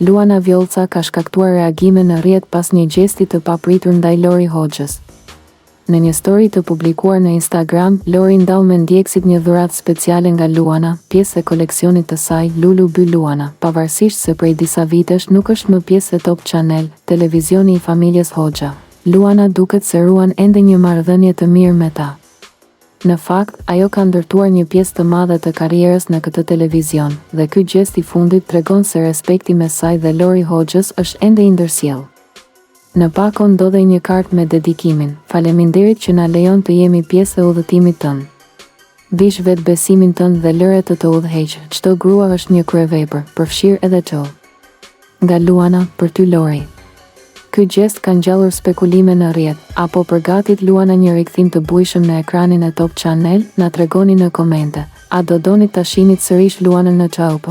Luana Vjollca ka shkaktuar reagime në rrjet pas një gjesti të papritur ndaj Lori Hoxhës. Në një story të publikuar në Instagram, Lori ndau me ndjekësit një dhuratë speciale nga Luana, pjesë e koleksionit të saj Lulu By Luana, pavarësisht se prej disa vitesh nuk është më pjesë e Top Channel, televizioni i familjes Hoxha. Luana duket se ruan ende një marrëdhënie të mirë me ta. Në fakt, ajo ka ndërtuar një pjesë të madhe të karrierës në këtë televizion, dhe ky gjest i fundit tregon se respekti mes saj dhe Lori Hoxhës është ende i ndërsjell. Në pako ndodhej një kartë me dedikimin: "Faleminderit që na lejon të jemi pjesë e udhëtimit tënd. Dish vetë besimin tënd dhe lëre të udhëheq. Çdo grua është një kryevepër, përfshirë edhe to." Nga Luana, për ty Lori. Ky gjest ka ngjallur spekulime në rrjet. Apo përgatit Luana një rikthim të bujshëm në ekranin e Top Channel? Na tregoni në komente. A do doni ta shihni sërish Luanën në QAP?